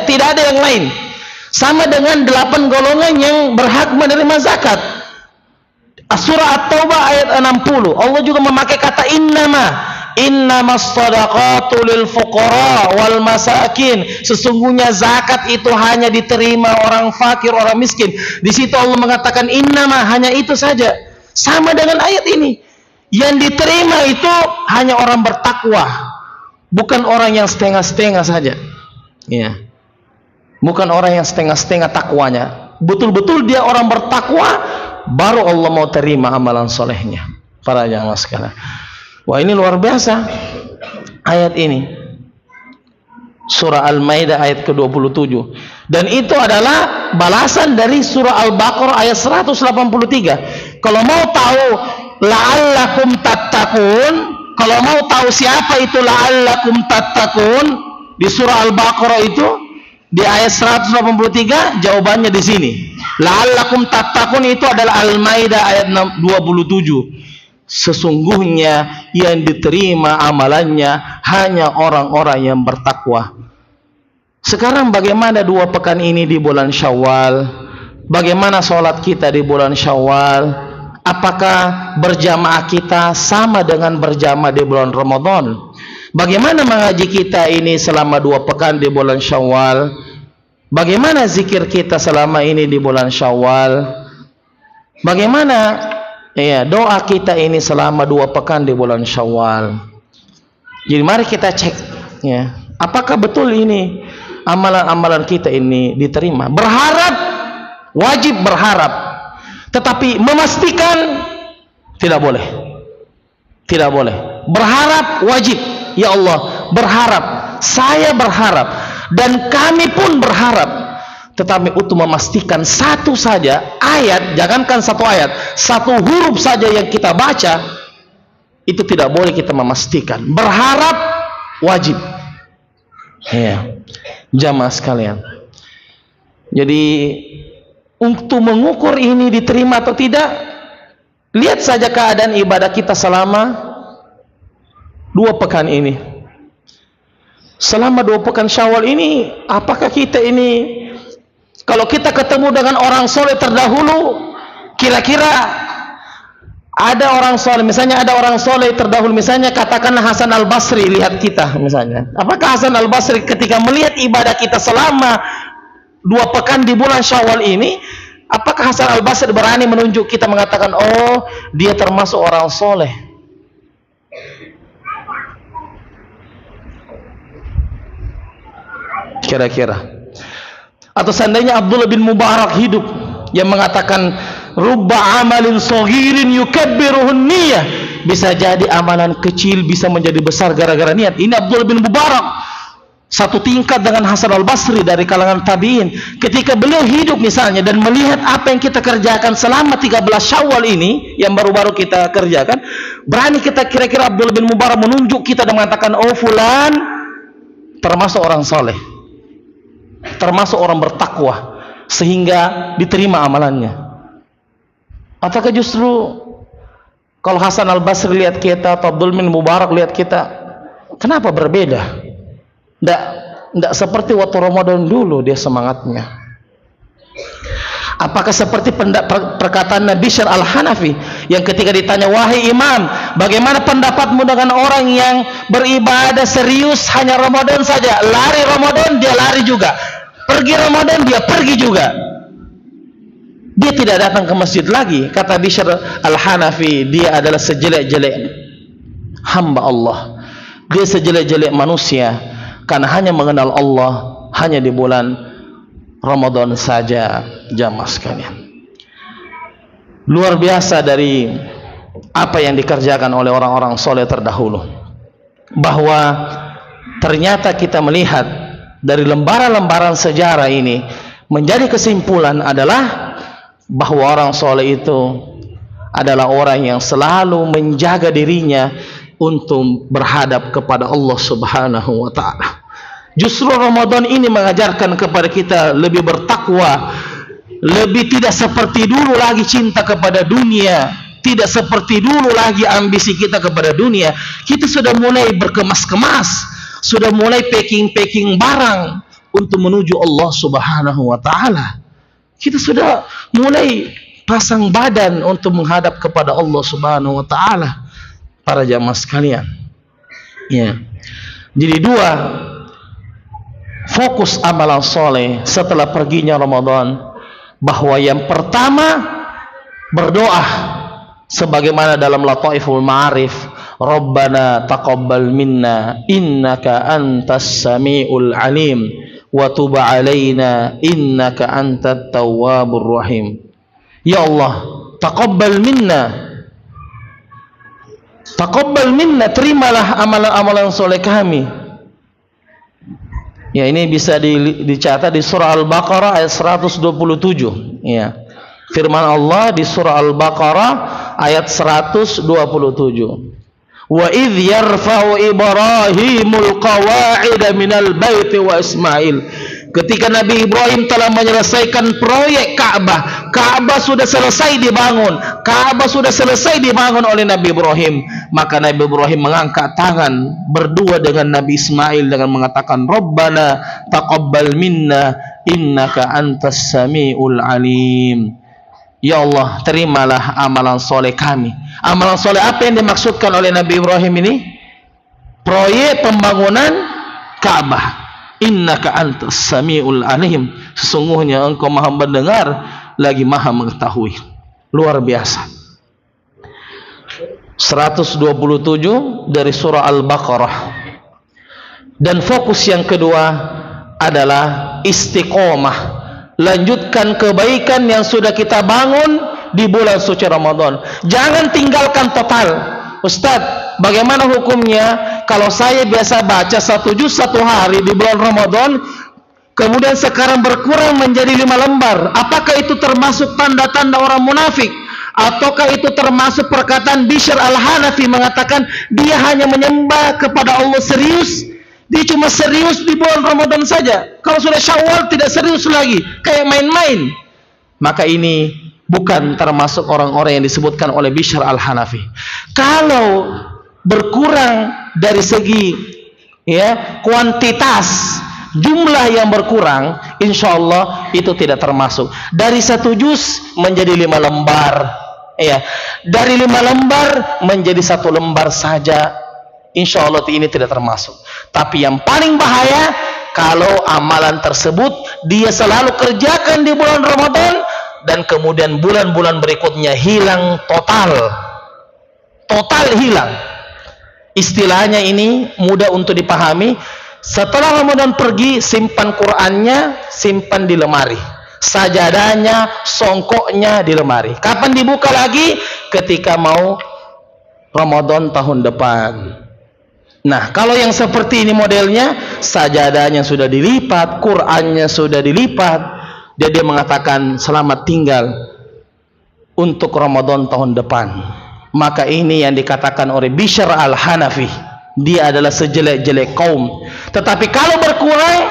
tidak ada yang lain. Sama dengan 8 golongan yang berhak menerima zakat. Surah At-Taubah ayat 60, Allah juga memakai kata innamas shadaqatu lil fuqara wal masakin. Sesungguhnya zakat itu hanya diterima orang fakir, orang miskin. Di situ Allah mengatakan innama, hanya itu saja. Sama dengan ayat ini. Yang diterima itu hanya orang bertakwa, bukan orang yang setengah-setengah saja. Ya. Bukan orang yang setengah-setengah takwanya. Betul-betul dia orang bertakwa, baru Allah mau terima amalan solehnya. Para jamaah sekalian. Wah, ini luar biasa ayat ini. Surah Al-Maidah ayat ke-27. Dan itu adalah balasan dari surah Al-Baqarah ayat 183. Kalau mau tahu la'allakum tattaqun, kalau mau tahu siapa itu la'allakum tattaqun di surah Al-Baqarah itu di ayat 183, jawabannya di sini. La'allakum tattaqun itu adalah Al-Maidah ayat 27. Sesungguhnya yang diterima amalannya hanya orang-orang yang bertakwa. Sekarang bagaimana 2 pekan ini di bulan Syawal? Bagaimana sholat kita di bulan Syawal? Apakah berjamaah kita sama dengan berjamaah di bulan Ramadan? Bagaimana mengaji kita ini selama 2 pekan di bulan Syawal? Bagaimana zikir kita selama ini di bulan Syawal? Bagaimana doa kita ini selama 2 pekan di bulan Syawal? Jadi mari kita cek, ya, apakah betul ini amalan-amalan kita ini diterima? Berharap, wajib berharap. Tetapi memastikan tidak boleh. Tidak boleh. Berharap wajib. Ya Allah, berharap. Saya berharap. Dan kami pun berharap. Tetapi untuk memastikan satu saja ayat, jangankan 1 ayat, 1 huruf saja yang kita baca, itu tidak boleh kita memastikan. Berharap wajib. Ya, jamaah sekalian. Jadi untuk mengukur ini diterima atau tidak, lihat saja keadaan ibadah kita selama 2 pekan ini. Selama 2 pekan Syawal ini, apakah kita ini, kalau kita ketemu dengan orang soleh terdahulu, kira-kira Ada orang soleh, misalnya ada orang soleh terdahulu, misalnya katakanlah Hasan Al-Basri lihat kita misalnya. Apakah Hasan Al-Basri ketika melihat ibadah kita selama 2 pekan di bulan Syawal ini, apakah Hasan Al-Basri berani menunjuk kita mengatakan, oh dia termasuk orang soleh? Kira-kira. Atau seandainya Abdullah bin Mubarak hidup, yang mengatakan rubba amalin saghirin yukabbiruhun niyah, bisa jadi amalan kecil bisa menjadi besar gara-gara niat. Ini Abdullah bin Mubarak, satu tingkat dengan Hasan Al-Basri dari kalangan tabi'in. Ketika beliau hidup misalnya dan melihat apa yang kita kerjakan selama 13 Syawal ini yang baru-baru kita kerjakan, berani kita kira-kira Abdullah bin Mubarak menunjuk kita dan mengatakan, oh fulan termasuk orang soleh, termasuk orang bertakwa, sehingga diterima amalannya. Ataukah justru kalau Hasan Al-Basri lihat kita atau Abdul bin Mubarak lihat kita, kenapa berbeda? Tidak seperti waktu Ramadan dulu dia semangatnya. Apakah seperti perkataan Nabi Bishr Al-Hanafi yang ketika ditanya, wahai imam, bagaimana pendapatmu dengan orang yang beribadah serius hanya Ramadan saja, lari Ramadan dia lari juga, pergi Ramadan dia pergi juga, dia tidak datang ke masjid lagi. Kata Bishr Al-Hanafi, dia adalah sejelek-jelek hamba Allah, dia sejelek-jelek manusia, karena hanya mengenal Allah hanya di bulan Ramadan saja. Jamaah sekalian, luar biasa dari apa yang dikerjakan oleh orang-orang soleh terdahulu, bahwa ternyata kita melihat dari lembaran-lembaran sejarah ini, menjadi kesimpulan adalah bahwa orang soleh itu adalah orang yang selalu menjaga dirinya untuk berhadap kepada Allah Subhanahu wa ta'ala. Justru Ramadan ini mengajarkan kepada kita lebih bertakwa, lebih tidak seperti dulu lagi cinta kepada dunia, tidak seperti dulu lagi ambisi kita kepada dunia. Kita sudah mulai berkemas-kemas, sudah mulai packing barang untuk menuju Allah Subhanahu wa ta'ala. Kita sudah mulai pasang badan untuk menghadap kepada Allah Subhanahu wa ta'ala. Para jamaah sekalian, ya. Jadi 2 fokus amalan soleh setelah perginya Ramadan, bahwa yang pertama berdoa sebagaimana dalam Lataiful Ma'arif, Rabbana taqabbal minna innaka antas sami'ul alim wa tub alaina innaka antat tawwabur rahim. Ya Allah, taqabbal minna, taqabbal minna, terimalah amalan-amalan soleh kami. Ya, ini bisa dicatat di surah Al-Baqarah ayat 127. Ya, firman Allah di surah Al-Baqarah ayat 127. Wa idh yarfa'u Ibrahimul qawa'ida minal baiti wa Ismail. Ketika Nabi Ibrahim telah menyelesaikan proyek Ka'bah, Ka'bah sudah selesai dibangun, Ka'bah sudah selesai dibangun oleh Nabi Ibrahim, maka Nabi Ibrahim mengangkat tangan berdua dengan Nabi Ismail dengan mengatakan, Rabbana taqabbal minna innaka antas sami'ul alim. Ya Allah, terimalah amalan soleh kami. Amalan soleh apa yang dimaksudkan oleh Nabi Ibrahim ini? Proyek pembangunan Ka'bah. Innaka antas sami'ul alim, sesungguhnya engkau maha mendengar lagi maha mengetahui. Luar biasa. 127 dari surah Al-Baqarah. Dan fokus yang kedua adalah istiqomah, lanjutkan kebaikan yang sudah kita bangun di bulan suci Ramadan. Jangan tinggalkan total. Ustaz, bagaimana hukumnya kalau saya biasa baca 1 juz 1 hari di bulan Ramadan, kemudian sekarang berkurang menjadi 5 lembar? Apakah itu termasuk tanda-tanda orang munafik? Ataukah itu termasuk perkataan Bishr Al-Hanafi mengatakan dia hanya menyembah kepada Allah serius? Dia cuma serius di bulan Ramadan saja. Kalau sudah Syawal tidak serius lagi, kayak main-main. Maka ini bukan termasuk orang-orang yang disebutkan oleh Bishr Al-Hanafi. Kalau berkurang dari segi kuantitas, jumlah yang berkurang, insya Allah itu tidak termasuk. Dari 1 juz menjadi 5 lembar, dari 5 lembar menjadi 1 lembar saja, insya Allah ini tidak termasuk. Tapi yang paling bahaya kalau amalan tersebut dia selalu kerjakan di bulan Ramadan dan kemudian bulan-bulan berikutnya hilang total hilang. Istilahnya ini mudah untuk dipahami. Setelah Ramadan pergi, simpan Qur'annya, simpan di lemari, sajadahnya, songkoknya di lemari. Kapan dibuka lagi? Ketika mau Ramadan tahun depan. Nah, kalau yang seperti ini modelnya, sajadahnya sudah dilipat, Qur'annya sudah dilipat, dia mengatakan selamat tinggal untuk Ramadan tahun depan. Maka ini yang dikatakan oleh Bishr al-Hanafi, dia adalah sejelek-jelek kaum. Tetapi kalau berkurang,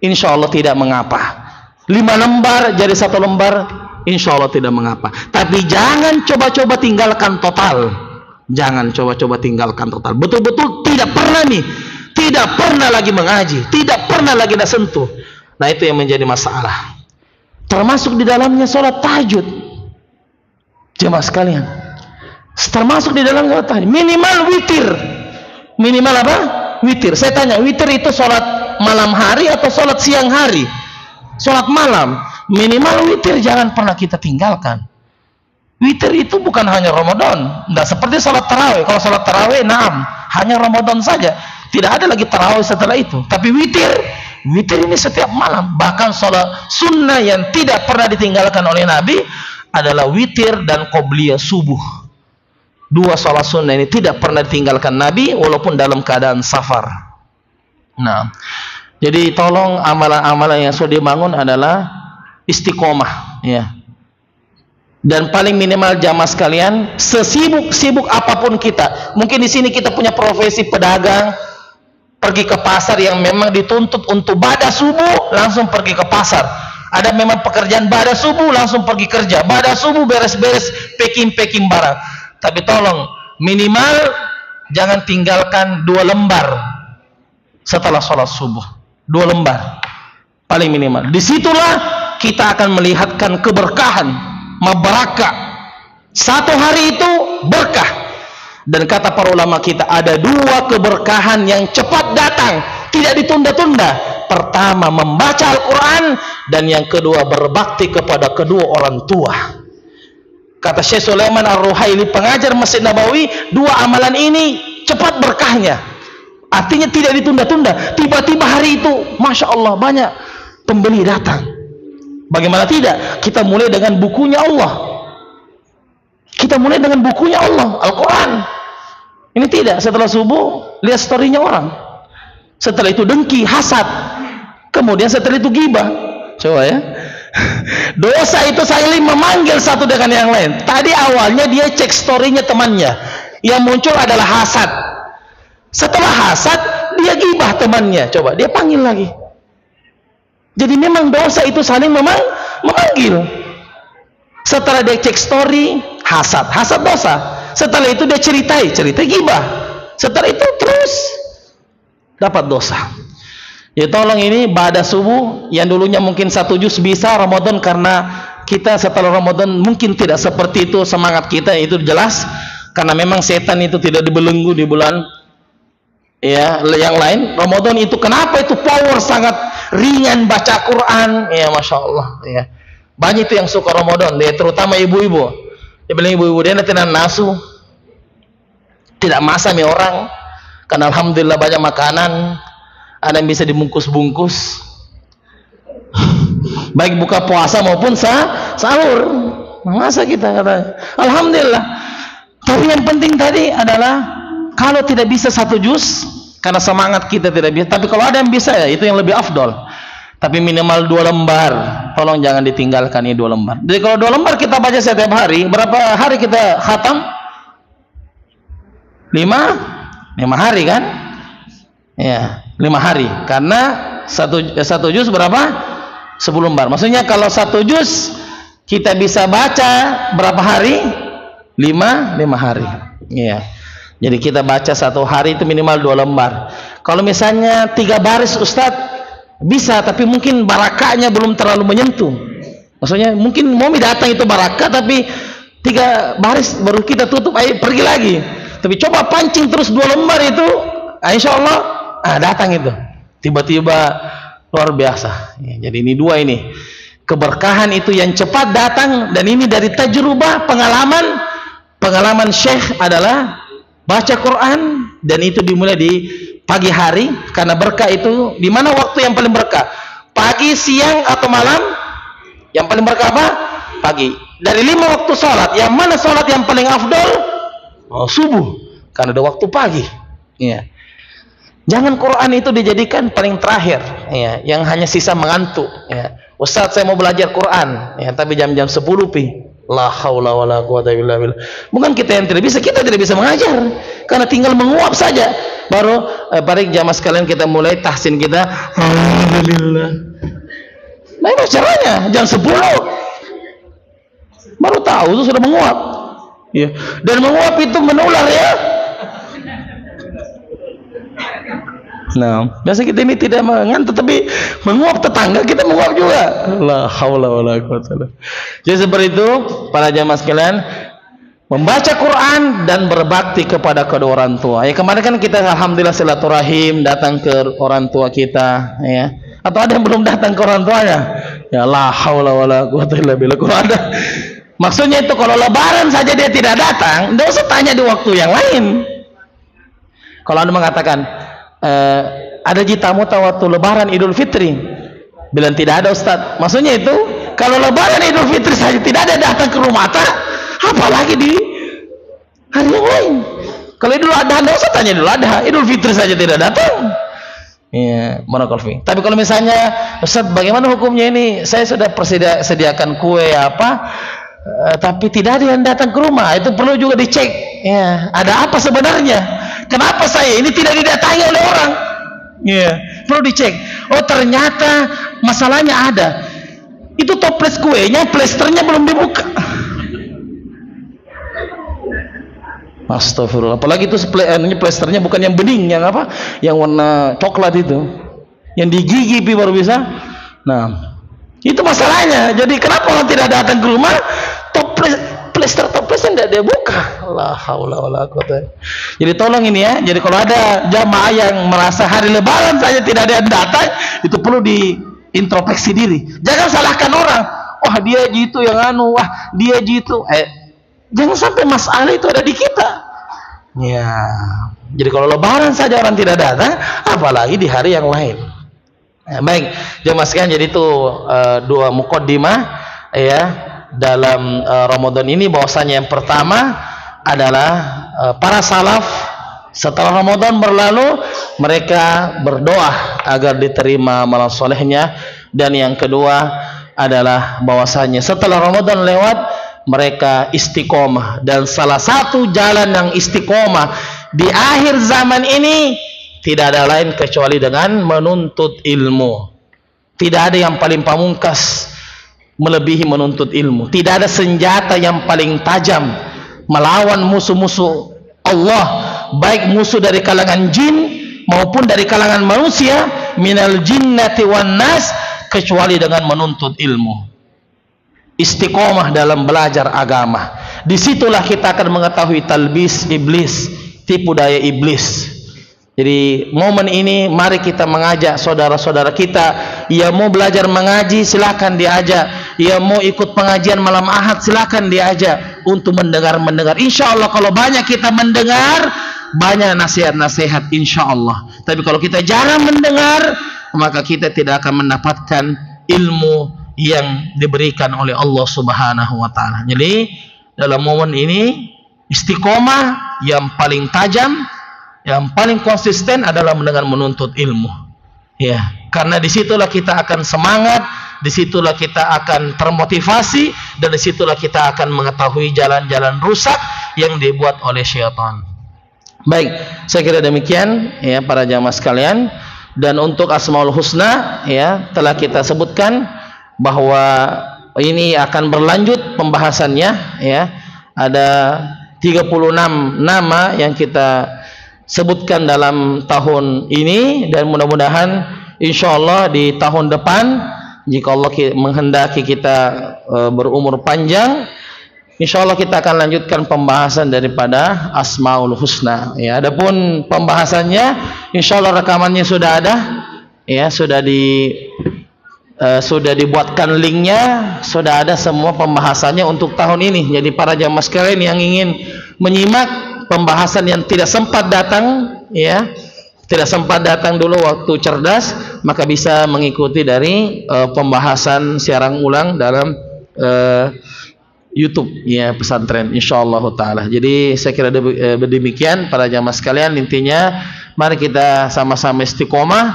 insya Allah tidak mengapa. 5 lembar jadi 1 lembar, insya Allah tidak mengapa. Tapi jangan coba-coba tinggalkan total. Jangan coba-coba tinggalkan total. Betul-betul tidak pernah nih, tidak pernah lagi mengaji, tidak pernah lagi nak sentuh. Nah, itu yang menjadi masalah. Termasuk di dalamnya sholat tahajud. Jemaah sekalian, termasuk di dalamnya sholat tahajud. Minimal witir. Minimal apa? Witir. Saya tanya, witir itu sholat malam hari atau sholat siang hari? Sholat malam. Minimal witir jangan pernah kita tinggalkan. Witir itu bukan hanya Ramadan. Tidak seperti sholat tarawih. Kalau sholat tarawih, naam, hanya Ramadan saja. Tidak ada lagi tarawih setelah itu. Tapi witir ini setiap malam. Bahkan sholat sunnah yang tidak pernah ditinggalkan oleh Nabi adalah witir dan qobliyah subuh. 2 sholat sunnah ini tidak pernah ditinggalkan Nabi walaupun dalam keadaan safar. Nah, jadi tolong amalan-amalan yang sudah dibangun adalah istiqomah, ya. Dan paling minimal jamaah sekalian, sesibuk-sibuk apapun kita, mungkin di sini kita punya profesi pedagang, pergi ke pasar yang memang dituntut untuk badah subuh, langsung pergi ke pasar. Ada memang pekerjaan badah subuh, langsung pergi kerja. Badah subuh beres-beres, packing barang. Tapi tolong minimal jangan tinggalkan 2 lembar setelah sholat subuh. 2 lembar paling minimal. Disitulah kita akan melihatkan keberkahan, mabarakah. 1 hari itu berkah. Dan kata para ulama kita, ada 2 keberkahan yang cepat datang, tidak ditunda-tunda. Pertama, membaca Al-Quran, dan yang kedua, berbakti kepada kedua orang tua. Kata Syekh Sulaiman Ar-Ruhaili, pengajar Masjid Nabawi, 2 amalan ini cepat berkahnya. Artinya tidak ditunda-tunda. Tiba-tiba hari itu, Masya Allah, banyak pembeli datang. Bagaimana tidak? Kita mulai dengan bukunya Allah. Kita mulai dengan bukunya Allah, Al-Quran. Ini tidak, setelah subuh, lihat storynya orang. Setelah itu dengki, hasad. Kemudian setelah itu ghibah. Coba ya. Dosa itu saling memanggil satu dengan yang lain. Tadi awalnya dia cek storynya temannya, yang muncul adalah hasad. Setelah hasad, dia ghibah temannya. Coba dia panggil lagi. Jadi memang dosa itu saling memanggil. Setelah dia cek story, hasad dosa. Setelah itu dia cerita ghibah. Setelah itu terus dapat dosa. Ya tolong ini badah subuh yang dulunya mungkin 1 juz bisa Ramadan, karena kita setelah Ramadan mungkin tidak seperti itu semangat kita, itu jelas, karena memang setan itu tidak dibelenggu di bulan ya yang lain. Ramadan itu kenapa itu power sangat ringan baca Quran, ya Masya Allah ya. Banyak itu yang suka Ramadan, ya, terutama ibu-ibu. Dia bilang ibu-ibu dia nanti nasu, tidak masak mie orang, karena alhamdulillah banyak makanan. Ada yang bisa dibungkus-bungkus, baik buka puasa maupun sahur. Masa kita kata alhamdulillah. Tapi yang penting tadi adalah kalau tidak bisa 1 juz karena semangat kita tidak bisa, tapi kalau ada yang bisa ya itu yang lebih afdol. Tapi minimal 2 lembar, tolong jangan ditinggalkan ini 2 lembar. Jadi kalau 2 lembar kita baca setiap hari, berapa hari kita khatam? 5 hari kan? Ya, 5 hari. Karena 1 juz berapa? 10 lembar. Maksudnya kalau 1 juz kita bisa baca berapa hari? 5 hari. Ya. Jadi kita baca 1 hari itu minimal 2 lembar. Kalau misalnya 3 baris Ustadz bisa, tapi mungkin barakahnya belum terlalu menyentuh. Maksudnya mungkin mau datang itu barakah, tapi 3 baris baru kita tutup, ayo pergi lagi. Tapi coba pancing terus 2 lembar itu, insya Allah datang itu. Tiba-tiba luar biasa. Jadi ini 2 ini. Keberkahan itu yang cepat datang, dan ini dari tajrubah, pengalaman Syekh adalah baca Quran, dan itu dimulai di pagi hari, karena berkah itu di mana waktu yang paling berkah? Pagi, siang, atau malam? Yang paling berkah apa? Pagi. Dari 5 waktu sholat, yang mana sholat yang paling afdol? Subuh, karena ada waktu pagi. Ya. Jangan Quran itu dijadikan paling terakhir, ya, yang hanya sisa mengantuk. Ya. Ustaz, saya mau belajar Quran, ya, tapi jam-jam 10 pi. La haula wala quwata illa billah. Bukan kita yang tidak bisa, kita tidak bisa mengajar, karena tinggal menguap saja. Baru barik jamaah sekalian kita mulai tahsin kita. Alhamdulillah. Nah, itu caranya jam 10. Baru tahu itu sudah menguap. Ya. Dan menguap itu menular, ya. Nah, biasa kita ini tidak mengantuk, tapi menguap tetangga kita menguap juga. La haula wala quwata illa billah. Jadi seperti itu para jamaah sekalian, membaca Quran dan berbakti kepada kedua orang tua. Ya, kemarin kan kita alhamdulillah silaturahim, datang ke orang tua kita, ya. Atau ada yang belum datang ke orang tuanya? Ya, la haula wala quwata illa billah. Kalau ada, maksudnya itu kalau lebaran saja dia tidak datang, enggak usah tanya di waktu yang lain. Kalau Anda mengatakan ada tamu waktu lebaran Idul Fitri, bilang tidak ada Ustaz, maksudnya itu kalau lebaran Idul Fitri saja tidak ada datang ke rumah tak, apalagi di hari yang lain. Kalau Idul Adha enggak usah tanya Idul Adha, Idul Fitri saja tidak datang. Ya, barakallahu fiik. Tapi kalau misalnya Ustaz, bagaimana hukumnya ini? Saya sudah sediakan kue tapi tidak ada yang datang ke rumah. Itu perlu juga dicek. Ya, ada apa sebenarnya? Kenapa saya ini tidak didatangi oleh orang? Ya, perlu dicek. Oh, ternyata masalahnya ada. Itu toples kuenya, plesternya belum dibuka. Astagfirullah. Apalagi itu plesternya bukan yang bening, yang apa? Yang warna coklat itu. Yang digigit baru bisa. Nah, itu masalahnya. Jadi kenapa orang tidak datang ke rumah? Plester tidak dia buka. La haula wala quwata. Jadi tolong ini ya. Jadi kalau ada jamaah yang merasa hari lebaran saja tidak ada yang datang, itu perlu diintrospeksi diri. Jangan salahkan orang. Wah, dia gitu yang anu, wah dia gitu. Jangan sampai masalah itu ada di kita. Ya. Jadi kalau lebaran saja orang tidak datang, apalagi di hari yang lain. Ya, baik, jamaah sekalian, jadi itu 2 muqaddimah ya dalam Ramadan ini, bahwasanya yang pertama adalah para salaf setelah Ramadan berlalu mereka berdoa agar diterima amalan solehnya, dan yang kedua adalah bahwasanya setelah Ramadan lewat mereka istiqomah, dan salah satu jalan yang istiqomah di akhir zaman ini tidak ada lain kecuali dengan menuntut ilmu. Tidak ada yang paling pamungkas melebihi menuntut ilmu. Tidak ada senjata yang paling tajam melawan musuh-musuh Allah, baik musuh dari kalangan jin maupun dari kalangan manusia, minal jinnati wan nas, kecuali dengan menuntut ilmu. Istiqomah dalam belajar agama. Disitulah kita akan mengetahui talbis iblis, tipu daya iblis. Jadi momen ini mari kita mengajak saudara-saudara kita yang mau belajar mengaji, silakan diajak. Yang mau ikut pengajian malam Ahad, silakan diajak untuk mendengar. Insya Allah kalau banyak kita mendengar, banyak nasihat-nasihat insya Allah. Tapi kalau kita jarang mendengar, maka kita tidak akan mendapatkan ilmu yang diberikan oleh Allah Subhanahu wa ta'ala. Jadi dalam momen ini istiqomah yang paling tajam, yang paling konsisten adalah dengan menuntut ilmu. Ya, karena disitulah kita akan semangat, disitulah kita akan termotivasi, dan disitulah kita akan mengetahui jalan-jalan rusak yang dibuat oleh syaitan. Baik, saya kira demikian ya para jamaah sekalian. Dan untuk Asmaul Husna ya telah kita sebutkan bahwa ini akan berlanjut pembahasannya ya. Ada 36 nama yang kita sebutkan dalam tahun ini, dan mudah-mudahan insyaallah di tahun depan jika Allah menghendaki kita berumur panjang, insya Allah kita akan lanjutkan pembahasan daripada Asmaul Husna. Ya, adapun pembahasannya, insya Allah rekamannya sudah ada, ya, sudah dibuatkan linknya, sudah ada semua pembahasannya untuk tahun ini. Jadi para jamaah sekalian yang ingin menyimak pembahasan yang tidak sempat datang, ya, tidak sempat datang dulu waktu cerdas, maka bisa mengikuti dari pembahasan siaran ulang dalam YouTube, ya, pesantren, insyaallah taala. Jadi saya kira demikian para jamaah sekalian. Intinya mari kita sama-sama istiqomah,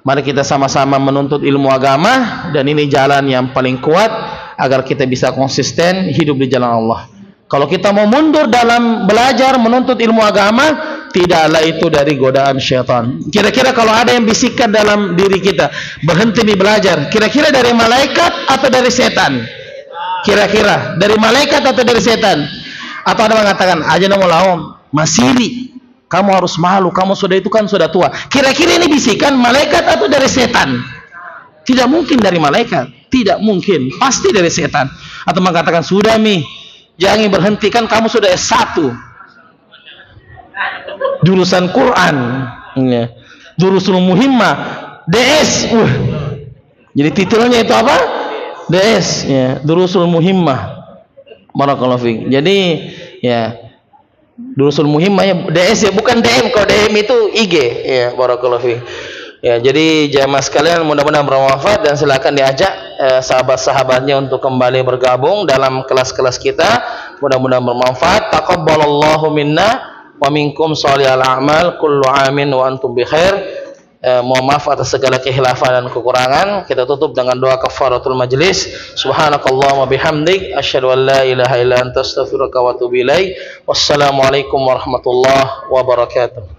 mari kita sama-sama menuntut ilmu agama, dan ini jalan yang paling kuat agar kita bisa konsisten hidup di jalan Allah. Kalau kita mau mundur dalam belajar menuntut ilmu agama, tidaklah itu dari godaan syaitan. Kira-kira kalau ada yang bisikan dalam diri kita, berhenti di belajar, kira-kira dari malaikat atau dari setan? Kira-kira dari malaikat atau dari setan? Atau ada yang mengatakan, aja mau laom, masiri, kamu harus malu, kamu sudah itu kan sudah tua. Kira-kira ini bisikan malaikat atau dari setan? Tidak mungkin dari malaikat, tidak mungkin, pasti dari setan. Atau mengatakan, sudah mi, jangan berhentikan, kamu sudah S1, jurusan Quran, ya, Durusul Muhimmah, DS, jadi titelnya itu apa? DS, ya, Durusul Muhimmah. Barakallahu fiik. Jadi, ya, Durusul Muhimmah, ya, DS, ya, bukan DM. Kalau DM itu IG, ya, barakallahu fiik. Ya, jadi jamaah sekalian, mudah-mudahan bermanfaat dan silakan diajak sahabat-sahabatnya untuk kembali bergabung dalam kelas-kelas kita. Mudah-mudahan bermanfaat. Taqabbalallahu minna wa minkum shalihal a'mal, kullu amin wa antum bi khair. Mohon maaf atas segala kehilafan dan kekurangan. Kita tutup dengan doa kafaratul majlis. Subhanakallahumma bihamdik, asyhadu an la ilaha illa anta, astaghfiruka wa atubu ilaik. Wassalamualaikum warahmatullahi wabarakatuh.